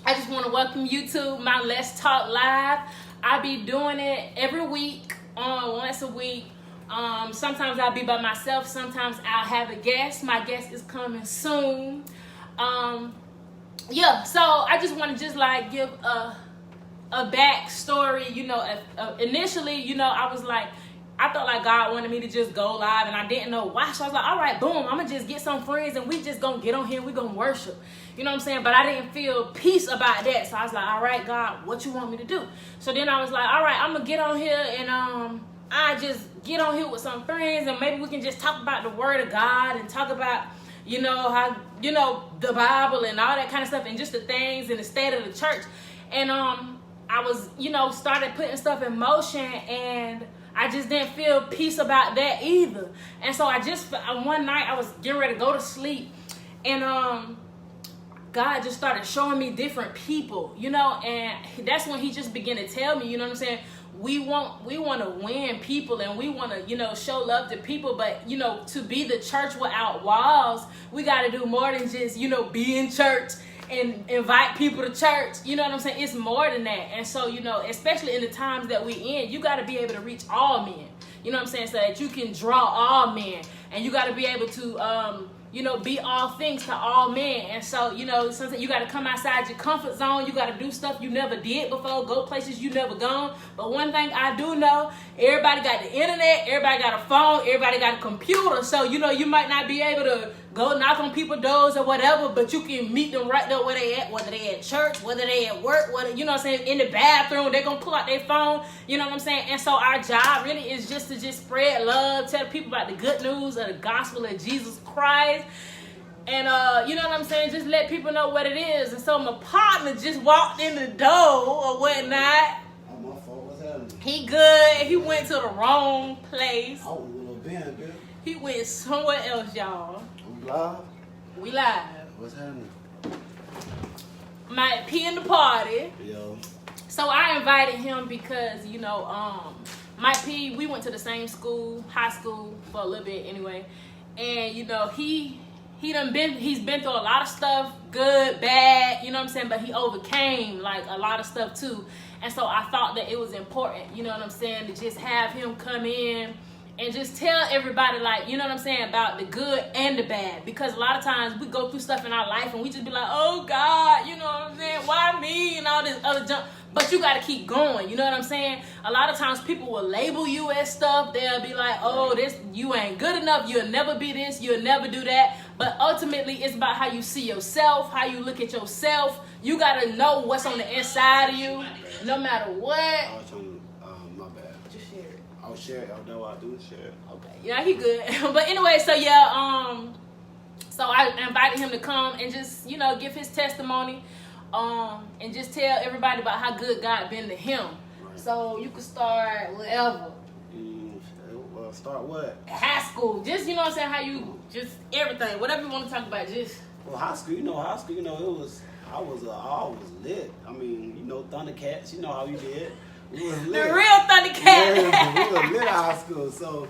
I just want to welcome you to my Let's Talk Live. I'll be doing it every week, once a week. Sometimes I'll be by myself. Sometimes I'll have a guest. My guest is coming soon. Yeah, so I just want to give a backstory. Initially, I was like, I felt like God wanted me to just go live, and I didn't know why. So I was like, all right, boom, I'm going to just get some friends, and we just going to get on here, and we going to worship. You know what I'm saying? But I didn't feel peace about that. So I was like, all right, God, what you want me to do? So then I was like, all right, I'm going to get on here, and I just get on here with some friends, and maybe we can just talk about the word of God and talk about, how, the Bible and all that kind of stuff, and just the things and the state of the church. And I was, started putting stuff in motion, and I just didn't feel peace about that either. And so one night I was getting ready to go to sleep, and God just started showing me different people, and that's when he just began to tell me, you know what I'm saying? We want to win people, and we want to, show love to people, but, to be the church without walls, we got to do more than just, be in church and invite people to church. You know what I'm saying? It's more than that. And so, especially in the times that we in, you got to be able to reach all men. You know what I'm saying? So that you can draw all men. And you got to be able to, be all things to all men. And so, sometimes you got to come outside your comfort zone. You got to do stuff you never did before, go places you never gone. But one thing I do know, everybody got the internet, everybody got a phone, everybody got a computer. So, you might not be able to go knock on people's doors or whatever, but you can meet them right there where they at, whether they at church, whether they at work, whether, in the bathroom, they're going to pull out their phone, you know what I'm saying? And so our job really is just to spread love, tell people about the good news of the gospel of Jesus Christ. And, you know what I'm saying? Just let people know what it is. And so my partner just walked in the door or whatnot. Oh, my fault. What's happening? He good. He went to the wrong place. I was a little band, girl. He went somewhere else, y'all. We live? We live. What's happening? Mike.P in the party. Yo. So I invited him because, Mike.P, we went to the same school, high school, for a little bit anyway. And, he's been through a lot of stuff, good, bad, you know what I'm saying? But he overcame, a lot of stuff, too. And so I thought that it was important, you know what I'm saying, to just have him come in and just tell everybody, about the good and the bad. Because a lot of times we go through stuff in our life and we just be like, oh, God, you know what I'm saying? Why me? And all this other junk. But you got to keep going. You know what I'm saying? A lot of times people will label you as stuff. They'll be like, oh, you ain't good enough. You'll never be this. You'll never do that. But ultimately, it's about how you see yourself, how you look at yourself. You got to know what's on the inside of you, no matter what. I was trying to, my bad. Just share it. I'll share it. I know I do share it. Okay. Yeah, he good. But anyway, so yeah, so I invited him to come and just, give his testimony, and just tell everybody about how good God been to him. Right. So you can start wherever. Well, start what? High school. Just, what I'm saying, how you, just everything. Whatever you want to talk about, just. Well, high school, I was lit. I mean, Thundercats, how we did. We was lit. The real Thundercat. Yeah, we was lit at high school. So,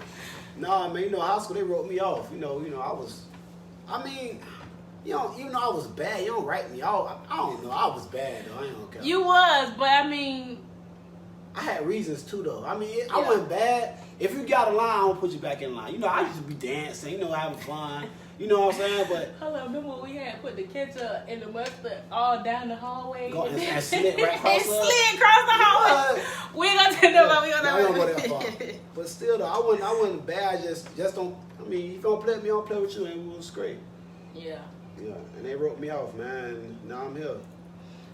high school, they wrote me off. Even though I was bad, you don't write me off. I don't know, I was bad, though. I ain't gonna care. You was, but I had reasons, too, though. I wasn't bad. If you got a line, I'm gonna put you back in line. I used to be dancing, having fun. You know what I'm saying? But hold on, remember when we had put the ketchup and the mustard all down the hallway? And slid right across the hallway. We ain't gonna tell nobody. We don't go that far. But still, though, I wasn't bad. Just don't. If you don't play with me, I don't play with you, and we was great. Yeah. Yeah, and they wrote me off, man. Now I'm here.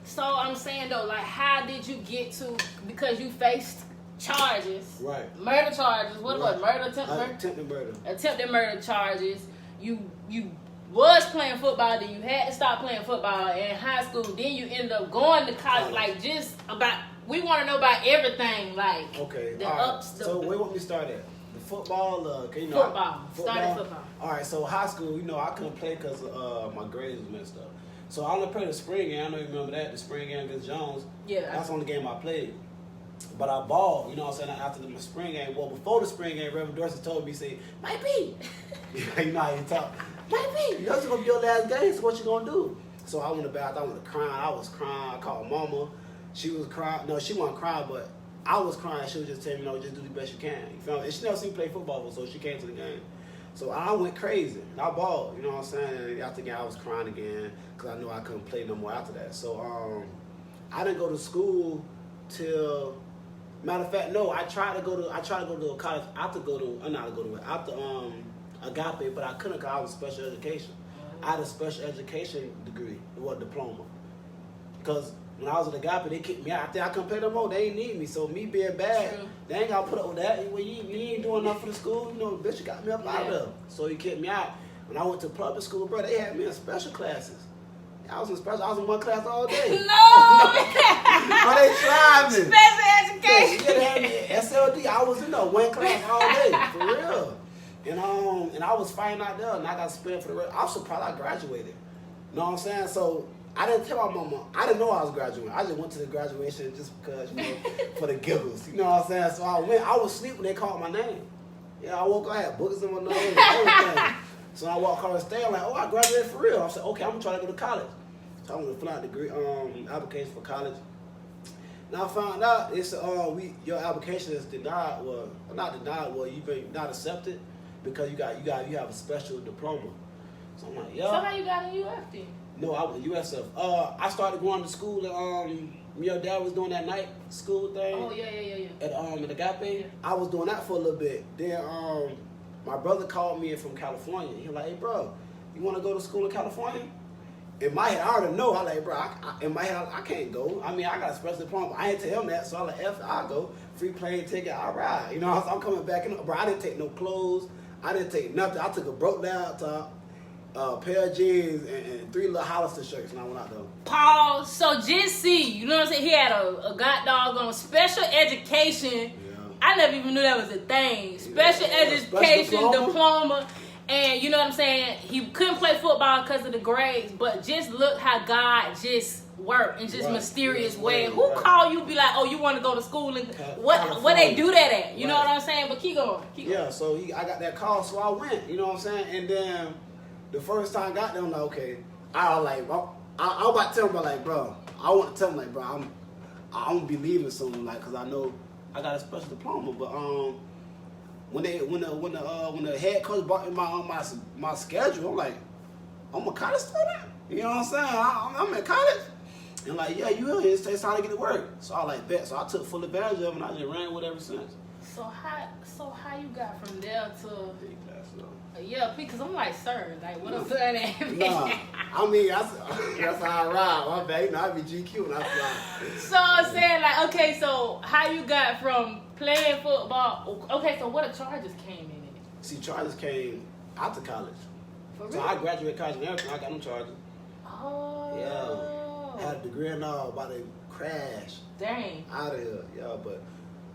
So I'm saying though, how did you get to? Because you faced charges, right? Murder charges. What right. was murder? Attempted murder. Attempted murder charges. You was playing football, then you had to stop playing football in high school. Then you ended up going to college. We want to know about everything, okay, the all ups. Right. So where want me to start at? The football, football. Started football. All right, so high school, I couldn't play because my grades was messed up. So I only played the spring game. I know you remember that, the spring game against Jones. Yeah. That's the only game I played. But I balled, you know what I'm saying, after the spring game. Well, before the spring game, Reverend Dorsey told me, say, Mike.P. You know how you talk. Mike.P. That's going to be your last game, so what you going to do? So I went to the bathroom, I went to crying. I was crying. I called mama. She was crying. No, she wasn't crying, but I was crying. She was just telling me, just do the best you can. You feel me? And she never seen me play football before, so she came to the game. So I went crazy. I balled, you know what I'm saying? And after the game, I was crying again because I knew I couldn't play no more after that. So I didn't go to school till. Matter of fact, no. I tried to go to college after Agape, but I couldn't because I was special education. I had a special education degree, or diploma. Because when I was at Agape, they kicked me out. I think I couldn't play no more. They ain't need me. So me being bad, they ain't got to put up with that. Well, you ain't doing enough for the school. You know, bitch, you got me up out of there. So he kicked me out. When I went to public school, bro, they had me in special classes. I was in one class all day. No! But they tried me. Special education. Yeah, they had me in SLD. I was in one class all day, for real. And I was fighting out there, and I got spared for the rest. I was surprised I graduated. You know what I'm saying? So I didn't tell my mama. I didn't know I was graduating. I just went to the graduation just because, for the giggles. You know what I'm saying? So I went. I was asleep when they called my name. Yeah, I woke up, I had boogers in my nose and everything. So I walked across the stage, I'm like, I graduated for real. I said, okay, I'm gonna try to go to college. So I went to fill out the degree, application for college. Now I found out it's your application is denied. Well, not denied. Well, you've been not accepted because you have a special diploma. So I'm like, yeah. So how you got in UF then? No, I was USF. I started going to school. Your dad was doing that night school thing. Oh yeah. At Agape. Yeah. I was doing that for a little bit. Then my brother called me in from California. He was like, hey bro, you want to go to school in California? In my head, I already know. I like, bro, in my head, I can't go. I mean, I got a special diploma. I ain't tell him that, so I like, I'll go. Free plane ticket, all right. You know, I'm coming back in. Bro, I didn't take no clothes. I didn't take nothing. I took a broke laptop, pair of jeans, and 3 little Hollister shirts, and I went out there. Paul, so just see, you know what I'm saying? He had a god dog on special education. Yeah. I never even knew that was a thing. Special education diploma. And you know what I'm saying? He couldn't play football because of the grades, but just look how God just worked in just mysterious way. Who called you be like, oh, you want to go to school? And what they do that at? You know what I'm saying? But keep going. Yeah, so I got that call, so I went. You know what I'm saying? And then the first time I got there, I'm like, okay. I was about to tell him, like, bro, I want to tell him, like, bro, I'm gonna be leaving soon, like, cause I know I got a special diploma, but when the head coach brought in my schedule, I'm like, I'm a college student. You know what I'm saying? I'm in college. And like, yeah, you here. It's time to get to work. So I like bet. So I took full advantage of it, and I just ran with it ever since. So how you got from there to yeah, because I'm like, sir, like what I'm saying at? Nah, I mean that's how I ride. My bad, you know, I be GQ and I fly. So I'm saying like, okay, so how you got from playing football? Okay, so what charges came in it? See, charges came after college. For real? So I graduated college and everything. I got no charges. Oh. Yeah. Had a degree and all, about to crash. Dang. Out of here, yeah. But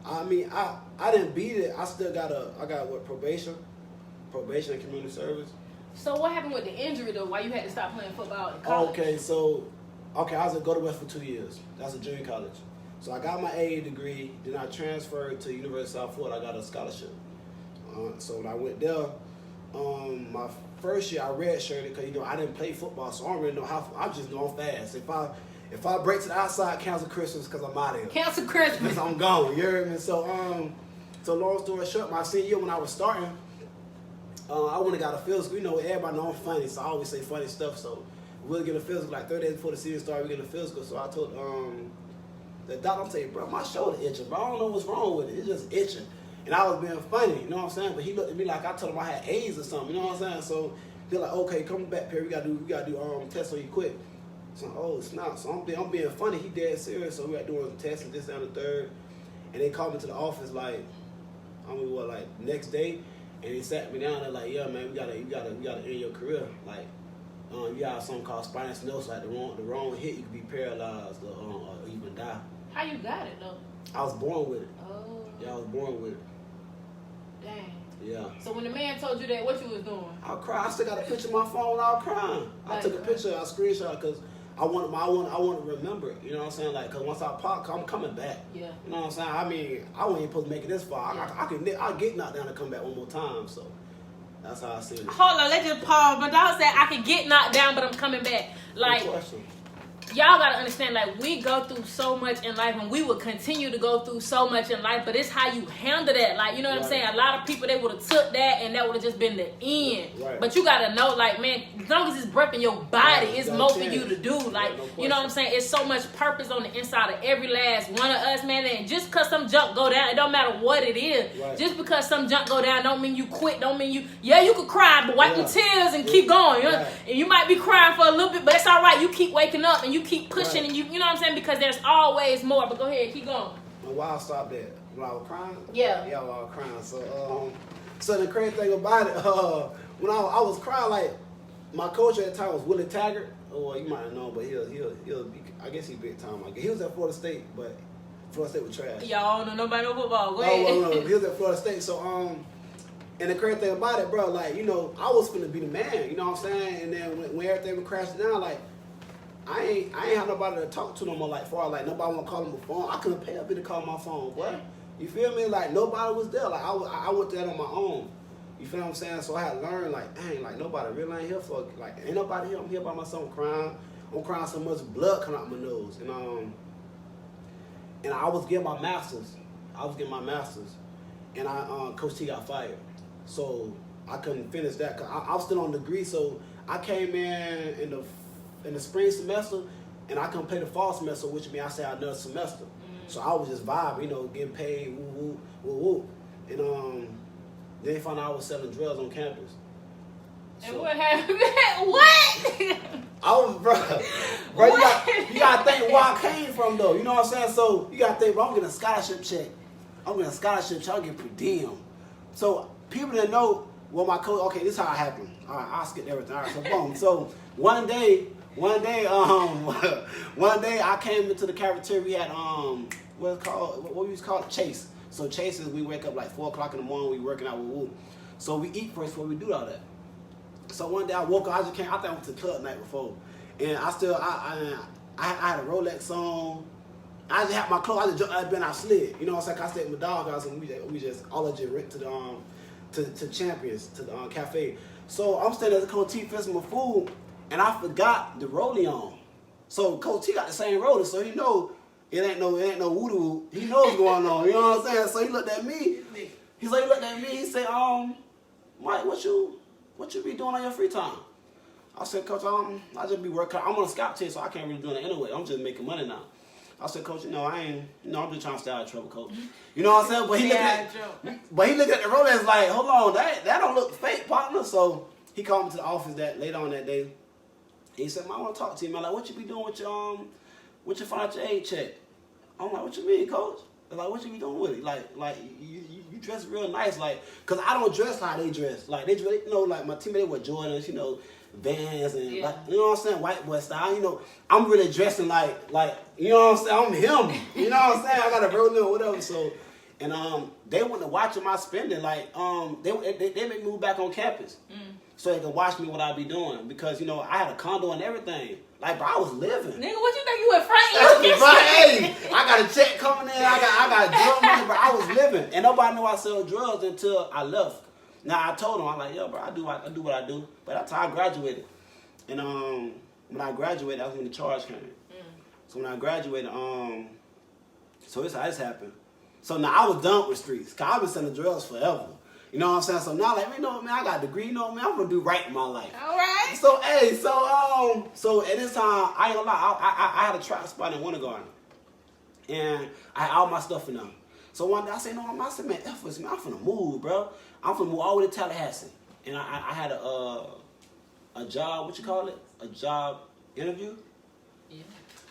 I mean, I didn't beat it. I still got probation and community service. So what happened with the injury though? Why you had to stop playing football in college? I was at Go to West for 2 years. That's a junior college. So I got my AA degree. Then I transferred to University of South Florida. I got a scholarship. So when I went there, my first year I redshirted because I didn't play football, so I don't really know how. I just know I'm fast. If I break to the outside, cancel Christmas because I'm out of here. Cancel Christmas. I'm gone. You heard me? So long story short, my senior year when I was starting, I went and got a physical. You know, everybody know I'm funny, so I always say funny stuff. So we'll get a physical like 30 days before the season started. We get a physical. So I told the doctor, I'm saying, bro, my shoulder itching, bro. I don't know what's wrong with it. It's just itching. And I was being funny, you know what I'm saying? But he looked at me like I told him I had AIDS or something, you know what I'm saying? So they're like, okay, come back, Perry. We gotta do tests so you quit. So it's not. So I'm being funny. He dead serious. So we got doing tests and this and the third. And they called me to the office like next day. And they sat me down. They're like, yeah, man, you gotta end your career. Like, you got something called spinal stenosis. Like the wrong hit, you could be paralyzed or even die. How you got it though? I was born with it. Oh. Yeah, I was born with it. Dang. Yeah. So when the man told you that, what you was doing? I cried. I still got a picture of my phone. I was crying. I took a picture. I screenshot because I want to remember it. You know what I'm saying? Like, cause once I pop, I'm coming back. Yeah. You know what I'm saying? I mean, I wasn't even supposed to make it this far. Yeah. I get knocked down and come back one more time. So That's how I see it. Hold on, let's just pause. My dog said I could get knocked down, but I'm coming back. Like, Good question. y'all gotta understand, like, we go through so much in life, and we will continue to go through so much in life, but it's how you handle that. Like, you know what I'm saying? A lot of people, they would have took that, and that would have just been the end. Right. But you gotta know, like, man, as long as it's breath in your body, it's more for you to do. Like, you know what I'm saying? It's so much purpose on the inside of every last one of us, man. And just because some junk go down, it don't matter what it is. Right. Just because some junk go down don't mean you quit. Don't mean you, you could cry, but wipe your tears and keep going. You know? Right. And you might be crying for a little bit, but it's all right. You keep waking up and you keep pushing, and you know what I'm saying? Because there's always more. But go ahead, keep going. And why I stopped that? When I was crying? Yeah. Yeah, when I was crying. So the crazy thing about it, when I was crying, like, my coach at the time was Willie Taggart. Oh, you might have known, but he'll be, I guess he big time. I guess he was at Florida State, but Florida State was trash. Y'all don't know nobody know football. Go ahead. No, he was at Florida State. So, and the crazy thing about it, bro, like, you know, I was finna be the man, you know what I'm saying? And then when everything was crashing down, like, I ain't have nobody to talk to no more, like, far, like, nobody want to call him a phone. I couldn't pay a bit to call my phone, boy. You feel me? Like, nobody was there. Like, I went there on my own. You feel what I'm saying? So I had to learn, like, dang, like, nobody really ain't here for, like, ain't nobody here. I'm here by myself crying. I'm crying so much blood coming out my nose. And I was getting my master's. And Coach T got fired. So I couldn't finish that. Cause I was still on degree, so I came in the spring semester, and I couldn't pay the fall semester, which means I stayed out another semester. So I was just vibing, you know, getting paid, woo, woo, woo, woo. And then they found out I was selling drugs on campus. And what happened? What? I was, bro, you gotta think where I came from, though. You know what I'm saying? So you gotta think, bro, I'm getting a scholarship check. I'm getting per diem. So people that know, well, my coach, okay, this is how it happened. All right, I'll skip everything. All right, so boom. So one day I came into the cafeteria. We had what we used to call it, Chase. So Chase is, we wake up like 4 o'clock in the morning. We working out with Woo. So we eat first before we do all that. So one day I woke up. I think I went to the club the night before, and I had a Rolex on. I just had my clothes. I'd been out slid. You know what I'm saying? I stayed with my dog house, and we just all of just went to the to Champions, to the cafe. So I'm standing at the Coach T fixing my food, and I forgot the rollie on. So Coach T got the same rollie, so he know it ain't no woo-doo. He knows what's going on. You know what I'm saying? So he looked at me. He said, Mike, what you be doing on your free time? I said, Coach, I just be working. I'm on a scout team, so I can't really do it anyway. I'm just making money now. I said, Coach, I'm just trying to stay out of trouble, Coach. You know what I'm saying? But he looked at the Rolex like, hold on, that don't look fake, partner. So he called me to the office later on that day. He said, I want to talk to you, man. Like, what you be doing with your financial aid check? I'm like, what you mean, Coach? They're like, what you be doing with it? Like you dress real nice, like, cause I don't dress how they dress. Like they dress, you know, like my teammate, they wear Jordans, you know, Vans and like, you know what I'm saying, white boy style. You know, I'm really dressing like, you know what I'm saying, I'm him. You know what I'm saying? I got a Rolex or whatever. So, and they went to watching my spending. Like they made me move back on campus, so they could watch me what I be doing, because you know I had a condo and everything. Like, bro, I was living. Nigga, what you think you in front? Hey, I got a check coming in. I got drug money, bro. I was living, and nobody knew I sell drugs until I left. Now I told them, I'm like, yo, bro, I do what I do. But that's how I graduated. And when I graduated, that's when the charge came. So when I graduated, so this how this happened. So now I was done with streets, cause I've been selling drugs forever. You know what I'm saying? So now, like, you know, man, I got a degree. You know, man, I'm gonna do right in my life. All right. So, hey, so at this time, I ain't gonna lie, I had a trap spot in Winter Garden, and I had all my stuff in them. So one day I said, no, I said, man, efforts, man, I'm finna move, bro. I'm finna move all the way to Tallahassee, and I had a job, what you call it? A job interview. Yeah.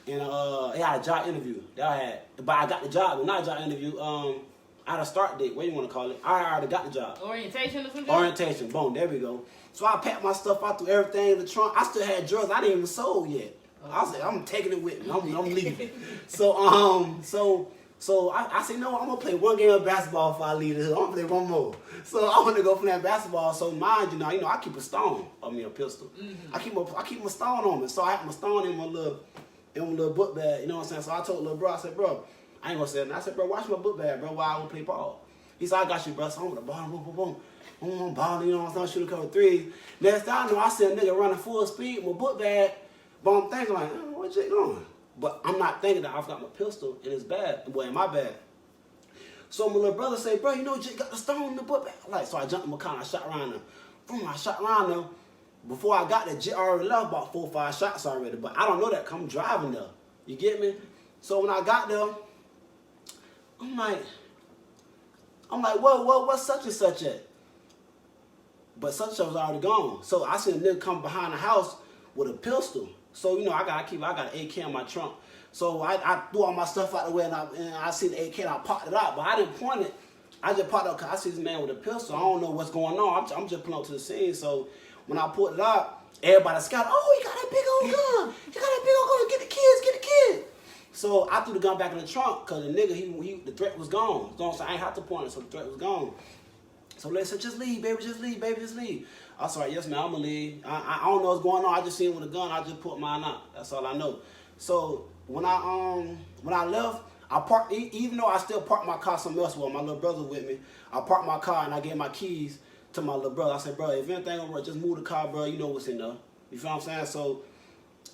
And I had a job interview that I had, but I got the job, but not a job interview. I had a start date, what do you want to call it? I already got the job. Orientation or something? Orientation, boom, there we go. So I packed my stuff out through everything in the trunk. I still had drugs I didn't even sold yet. I said, I'm taking it with me. I'm leaving. So I said, no, I'm gonna play one game of basketball before I leave the hood. I'm gonna play one more. So I want to go play that basketball. So mind you, now I keep a stone on me, a pistol. Mm-hmm. I keep my stone on me. So I have my stone in my little book bag. You know what I'm saying? So I told little bro, I said, bro, I ain't gonna say nothing. I said, bro, watch my book bag, bro, while I wanna play ball. He said, I got you, bro. So I'm gonna ball, boom, boom, boom. I'm balling, you know what I'm saying, shooting a couple threes. Next thing I know, I see a nigga running full speed with my book bag, but I'm thinking like, where Jake going? But I'm not thinking that I've got my pistol in his bag, in my bag. So my little brother say, bro, you know Jake got the stone in the book bag? Like, so I jumped in my car and I shot around him. Boom, I shot around him. Before I got there, Jake already left about 4 or 5 shots already, but I don't know that 'cause I'm driving there. You get me? So when I got there, I'm like, what's such and such at? But such and such was already gone. So I seen a nigga come behind the house with a pistol. So, you know, I got an AK in my trunk. So I threw all my stuff out the way and I see the AK and I popped it out. But I didn't point it. I just popped it out because I see this man with a pistol. I don't know what's going on. I'm just pulling up to the scene. So when I pulled it out, everybody scouted, oh, he got that big old gun. He got that big old gun. Get the kids. So I threw the gun back in the trunk because the nigga, the threat was gone. So I ain't have to point it, so the threat was gone. So they said, just leave, baby, just leave. I was like, yes, man, I'm going to leave. I don't know what's going on. I just seen him with a gun. I just put mine out. That's all I know. So when I left, I parked, even though I still parked my car somewhere else, well, my little brother with me, I parked my car and I gave my keys to my little brother. I said, bro, if anything over, just move the car, bro. You know what's in there. You feel what I'm saying? So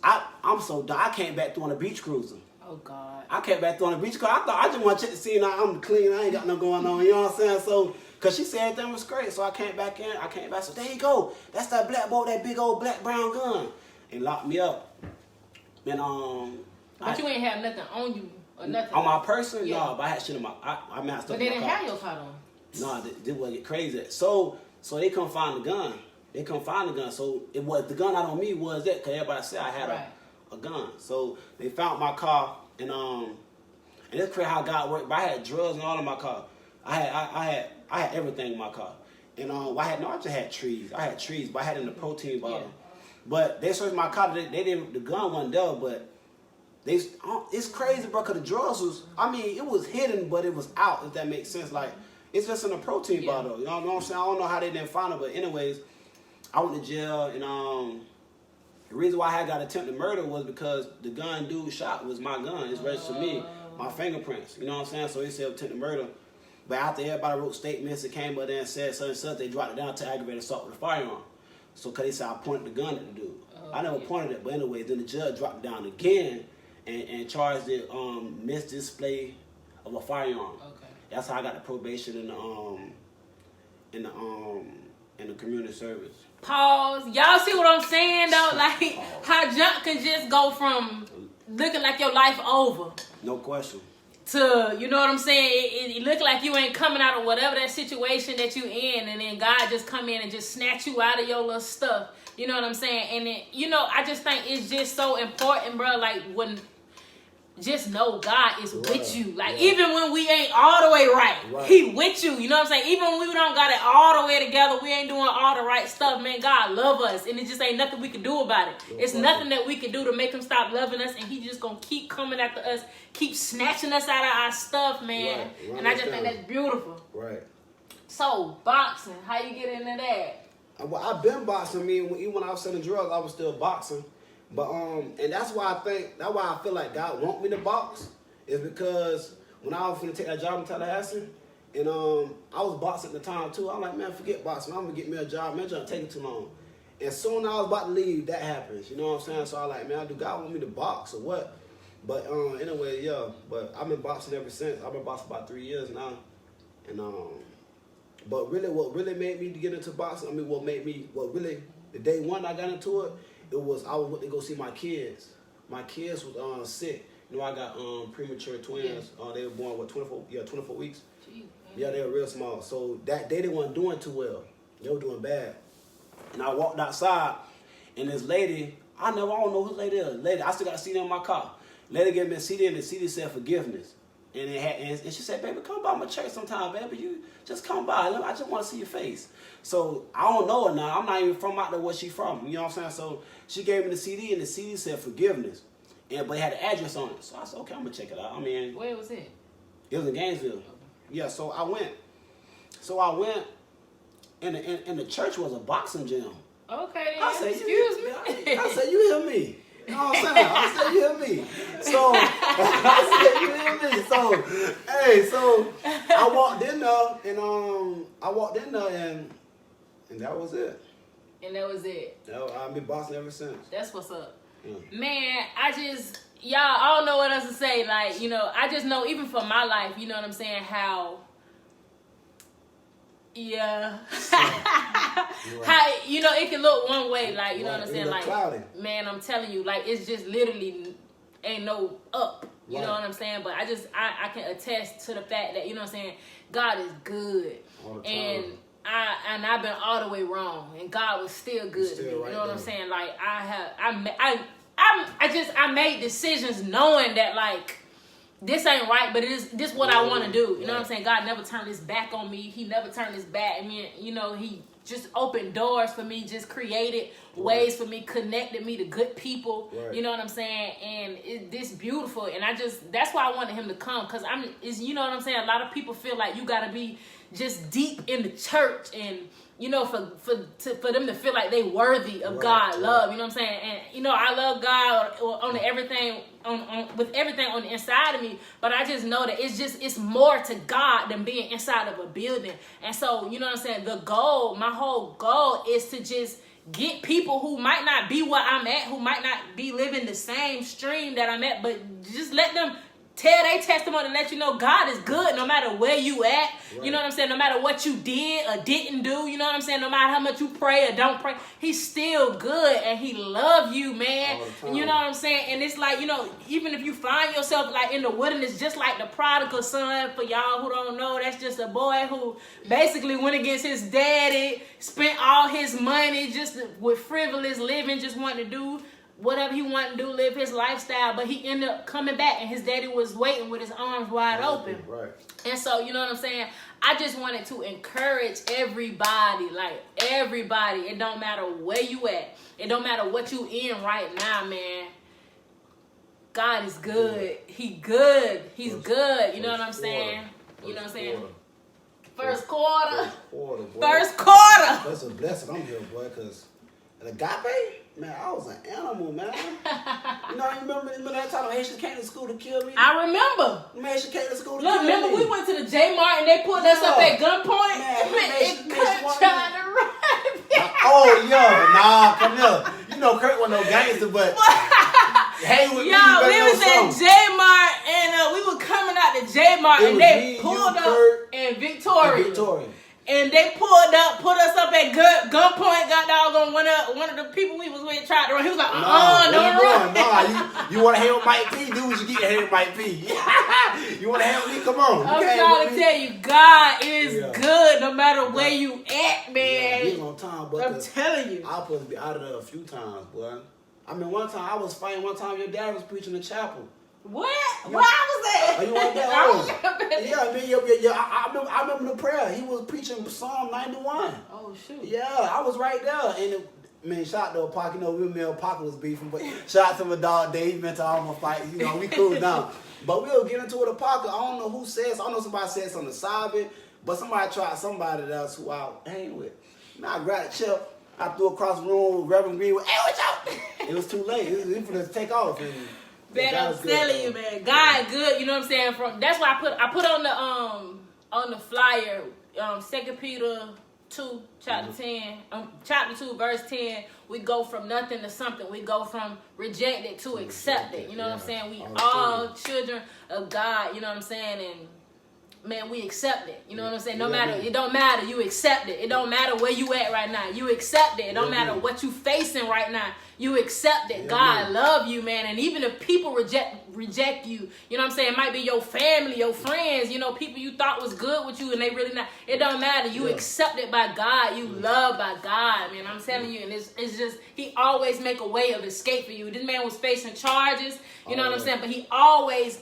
I'm so done. I came back through on a beach cruiser. Oh, God. I came back through on the beach cruiser. I thought I just want to check the scene. I'm clean. I ain't got nothing going on. You know what I'm saying? So, because she said everything was great. So I came back in. So there you go. That's that black boy, that big old black brown gun. And locked me up. And, But you ain't have nothing on you or nothing. On my person? Yeah. No, but I had shit in my, I messed up. But they didn't have your car on. No, they wasn't get crazy. So they couldn't find the gun. So the gun out on me was that, because everybody said I had a gun. So they found my car, and it's crazy how God worked. But I had drugs and all in my car. I had everything in my car. And I just had trees. I had trees, but I had it in the protein bottle. Yeah. But they searched my car. They didn't. The gun wasn't there, but it's crazy, bro. Cause the drugs was. I mean, it was hidden, but it was out. If that makes sense, like it's just in a protein bottle. You know what I'm saying? I don't know how they didn't find it, but anyways, I went to jail, and the reason why I got attempted murder was because the gun dude shot was my gun. It's registered to me, my fingerprints. You know what I'm saying? So he said attempted murder. But after everybody wrote statements, it came up there and said such and such, they dropped it down to aggravated assault with a firearm. So because they said I pointed the gun at the dude. I never pointed it, but anyway, then the judge dropped it down again and charged it misdisplay of a firearm. Okay. That's how I got the probation in the community service. Pause. Y'all see what I'm saying though? Like how junk can just go from looking like your life over. No question. To, you know what I'm saying? It look like you ain't coming out of whatever that situation that you in, and then God just come in and just snatch you out of your little stuff. You know what I'm saying? And then, you know, I just think it's just so important, bro. Like when, just know God is with you. Like even when we ain't all the way right, He with you. You know what I'm saying? Even when we don't got it all the way together, we ain't doing all the right stuff, man. God love us, and it just ain't nothing we can do about it. It's nothing that we can do to make Him stop loving us, and He just gonna keep coming after us, keep snatching us out of our stuff, man. And I just think that's beautiful. Right. So boxing, how you get into that? Well, I've been boxing. I mean, even when I was selling drugs, I was still boxing. But and that's why I feel like God want me to box, is because when I was finna take that job in Tallahassee, and I was boxing at the time too. I'm like, man, forget boxing. I'm gonna get me a job. Man, it's taking too long. And soon as I was about to leave, that happens. You know what I'm saying? So I like, man, do God want me to box or what? But anyway, yeah. But I've been boxing ever since. I've been boxing about 3 years now, and but really, what really made me get into boxing? I mean, the day one I got into it. I went to go see my kids. My kids was sick. You know, I got premature twins. They were born 24 weeks. Jeez, yeah, they were real small. So that day they weren't doing too well. They were doing bad. And I walked outside, and this lady, I don't know who lady is. Lady, I still got a CD in my car. Lady gave me a CD, and the CD said forgiveness. And she said, baby, come by my church sometime, baby. You just come by. I just want to see your face. So I don't know her now. I'm not even from out there where she from. You know what I'm saying? So she gave me the CD, and the CD said forgiveness. But it had an address on it. So I said, okay, I'm going to check it out. I mean, where was it? It was in Gainesville. Okay. Yeah, so I went, and the church was a boxing gym. Okay, I said, excuse me. I said, you hear me? You know what I'm saying? I said, you hear me? So, I said, you hear me? So, hey, so I walked in there, and And that was it. And that was it. I've been bossing ever since. That's what's up. Yeah. Man, y'all, I don't know what else to say. Like, you know, I just know even for my life, you know what I'm saying, how, yeah. How, you know, it can look one way, like, you know what I'm saying? Like, cloudy. Man, I'm telling you, like, it's just literally ain't no up. You know what I'm saying? But I can attest to the fact that, you know what I'm saying, God is good. All the time. And I've been all the way wrong, and God was still good to me. Right, you know what I'm saying? Like I made decisions knowing that like this ain't right, but this what I want to do. You know what I'm saying? God never turned his back on me. He never turned his back. I mean, you know, he just opened doors for me, just created ways for me, connected me to good people. Right. You know what I'm saying? And this beautiful, and that's why I wanted him to come, because you know what I'm saying? A lot of people feel like you gotta be just deep in the church, and you know, for them to feel like they worthy of God love. You know what I'm saying? And you know, I love God on everything with everything on the inside of me, but I just know that it's more to God than being inside of a building. And so, you know what I'm saying? My whole goal is to just get people who might not be where I'm at, who might not be living the same stream that I'm at, but just let them tell their testimony and let you know God is good no matter where you at. Right. You know what I'm saying? No matter what you did or didn't do. You know what I'm saying? No matter how much you pray or don't pray, he's still good and he love you, man. And you know what I'm saying? And it's like, you know, even if you find yourself like in the wilderness, just like the prodigal son, for y'all who don't know, that's just a boy who basically went against his daddy, spent all his money just with frivolous living, just wanting to do whatever he wanted to do, live his lifestyle, but he ended up coming back and his daddy was waiting with his arms wide open. Right. And so, you know what I'm saying? I just wanted to encourage everybody, like everybody. It don't matter where you at. It don't matter what you in right now, man. God is good. He good. He's good. You know what I'm saying? You know what I'm saying? First quarter. Boy. First quarter. That's a blessing I'm here, boy, because agape, man, I was an animal, man. You know, you remember that time Haitians came to school to kill me? I remember. Haitians came to school to kill me. Remember we went to the J Mart and they pulled us up at gunpoint? Man, trying to run. Oh, yo, nah, come here. You know Kurt wasn't no gangster, but hey, with we was at J Mart and we were coming out to J Mart and they pulled up in Victoria. And they pulled up, put us up at gunpoint, got doggone one of the people we was with tried to run. He was like, don't run. Nah, you want to hang with Mike.P? Do what you get to hang with Mike.P. You want to hang with me? Come on. I'm trying to tell you, God is good no matter where you at, man. He's on time, but I'm telling you. I was supposed to be out of there a few times, boy. I mean, one time I was fighting. One time your dad was preaching in chapel. What? Where I was at? Oh, you want that? I remember the prayer. He was preaching Psalm 91. Oh, shoot. Yeah, I was right there. And shout out to Pac. You know, me and Pac was beefing, but shout out to my dog Dave. He meant to all my fight. You know, we cooled down. But we'll get into it with Pac. I don't know who says. I know somebody said something to side of it, but somebody tried somebody else who I hang with. Now I grabbed a chip. I threw across the room with Reverend Green. Hey, what's up? It was too late. It was going to take off. And man, I'm telling you, man, God good. You know what I'm saying? That's why I put on the flyer, 2 Peter 2, chapter 10, chapter 2, verse 10. We go from nothing to something. We go from rejected to accepted. You know what I'm saying? We all children of God. You know what I'm saying? And man, we accept it. You know what I'm saying? It don't matter. You accept it. It don't matter where you at right now. You accept it. It don't matter what you facing right now. You accept it. God love you, man. And even if people reject you, you know what I'm saying? It might be your family, your friends, you know, people you thought was good with you and they really not. It don't matter. You accepted by God. You loved by God, man. I'm telling you. And it's just, he always make a way of escape for you. This man was facing charges, you know what I'm saying? But he always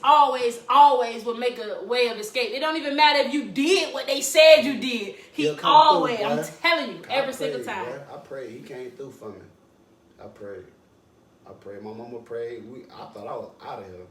would make a way of escape. It don't even matter if you did what they said you did. He always, through, I'm telling you, every single time. Boy. I pray. He came through for me. I prayed. My mama prayed. I thought I was out of here.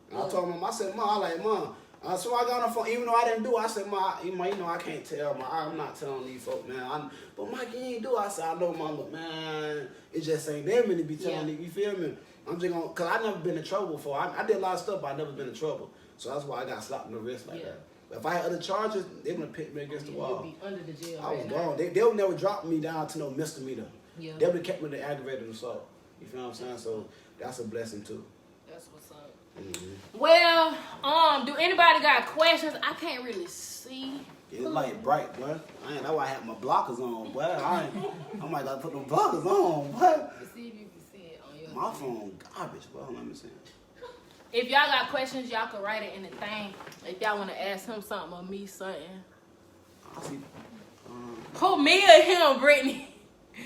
And I told Mom, I said, Mom, so I got on the phone, even though I didn't do it, I said, Mom, you know, I can't tell, Mom. I'm not telling these folks, man. But Mike, you ain't do it. I said, I know, Mom, but man, it just ain't them to be telling you, you feel me? I'm just gonna, cause I never been in trouble before. I did a lot of stuff, but I never been in trouble. So that's why I got slapped in the wrist like that. If I had other charges, they would have picked me against the wall. You'd be under the jail. I was right gone. now. They would never drop me down to no misdemeanor. Yeah. They would have kept me the aggravated assault. You feel what I'm saying? So that's a blessing too. That's what's up. Mm-hmm. Well, do anybody got questions? I can't really see. It's like bright, boy. That's why I have my blockers on, boy. I might gotta put them blockers on, boy. Let's see if you can see it on your My phone garbage, boy. Let me see. If y'all got questions, y'all can write it in the thing. If y'all want to ask him something or me something. I see. Who, me or him, Brittany?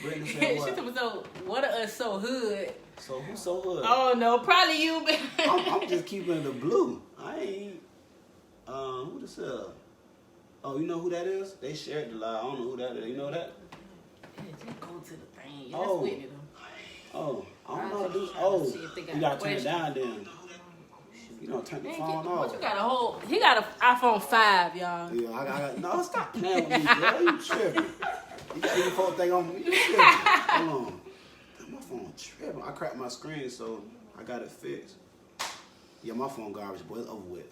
Brittany She said what? told me, so what are us so hood? So who's so hood? Oh no, probably you. I'm just keeping the blue. I ain't. Who this is? Oh, you know who that is? They shared the lie. I don't know who that is. You know that? Yeah, just go to the thing. Oh. That's Whitney though. Oh, I don't know how to do. See Oh, if they got you gotta turn it questions. down then. You don't turn the Man, phone what off. you got a whole? He got an iPhone 5, y'all. Yeah, I got. No, stop playing with me, girl. You tripping? You got your phone thing on me. You tripping? Hold on. My phone tripping. I cracked my screen, so I got it fixed. Yeah, my phone garbage, boy. It's over with.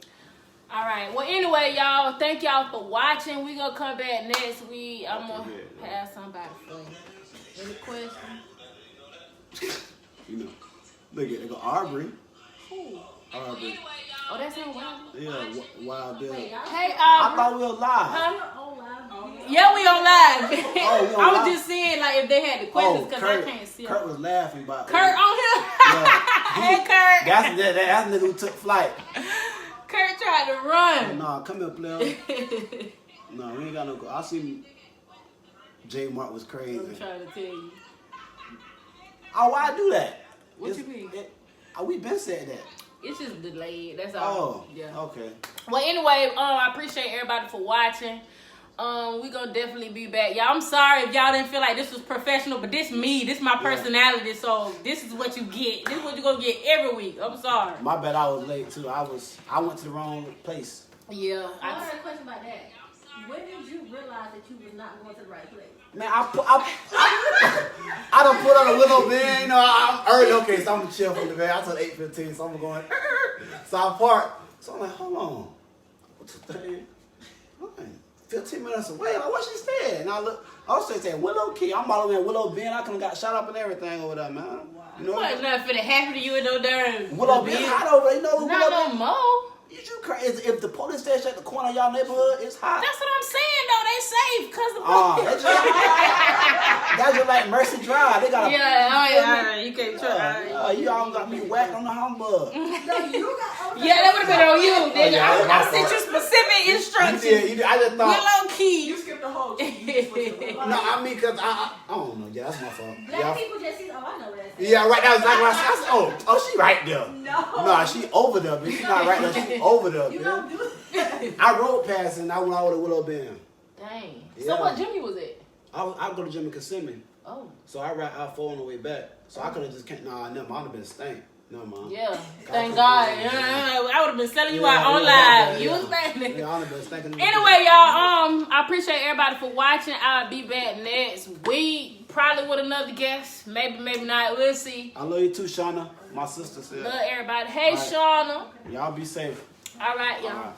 All right. Well, anyway, y'all, thank y'all for watching. We gonna come back next week. I'm gonna pass somebody for you. Any questions? You know, look at it. Go Aubrey. Who? Aubrey. Oh, that's him. Wild. Yeah, Wild Bill. Hey, I thought we were live. Huh? Yeah, we on live. Oh, we on I was live? just seeing like if they had the questions because I Kurt, can't see. Kurt was laughing about Kurt on here. Yeah. Hey, Kurt. That's the nigga who took flight. Kurt tried to run. Nah, come here, player. No, we ain't got no. I seen J Mark was crazy. I'm trying to tell you. Oh, why I do that? What you mean? We been said that. It's just delayed. That's all. Oh, Yeah. okay. Well, anyway, I appreciate everybody for watching. We gonna definitely be back. Y'all, I'm sorry if y'all didn't feel like this was professional, but this me. This my personality, so this is what you get. This is what you're gonna get every week. I'm sorry. My bad, I was late too. I went to the wrong place. Yeah. I had a question about that. When did you realize that you was not going to the right place? Man, I done put on a willow bin. You know, I'm early. Okay, so I'm gonna chill from the bed. I told 8:15, so I'm going. So I parked. So I'm like, hold on. What's the thing? 15 minutes away. Like, where she staying? And I look. I was saying Willow Key. I'm all the way in Willow Bend. I could have got shot up and everything over there, man. Wow. You know What? Nothing finna happen to you in no darn Willow Bend hot over there. You know Not Willow no Bend? more. You crazy? If the police station at the corner of y'all neighborhood, it's hot. That's what I'm saying though. They safe because the That's just like Mercy Drive. They got a yeah. You can't try. you all got me whacked on the humbug. No, you got. Yeah, that would have been on you. Nigga. yeah, I sent you specific instructions. You did. I just thought. Willow Key. You skipped the whole. No, I mean, cause I don't know. Yeah, that's my fault. Black people just see. Oh, I know that. Yeah, right. That was exactly what I said. Oh, she right there. No. Nah, she over there, bitch. She not right there. She over there, You bitch. don't do that. I rode past and I went out with a Willow Bend. Dang. Yeah. So what Jimmy was it? I go to Jimmy Kissimmee. Oh. So I ride I-4 on the way back. So I could have just can't. Nah, never. I'd have been stank. No, man. Yeah. Thank God. I would have been selling you out on live. Yeah, You yeah. was standing. Yeah, I'd have been stinking. Anyway, y'all, I appreciate everybody for watching. I'll be back next week. Probably with another guest. Maybe, maybe not. We'll see. I love you too, Shauna. My sister said. Love everybody. Hey, All right. Shauna. Y'all be safe. All right, y'all. All right.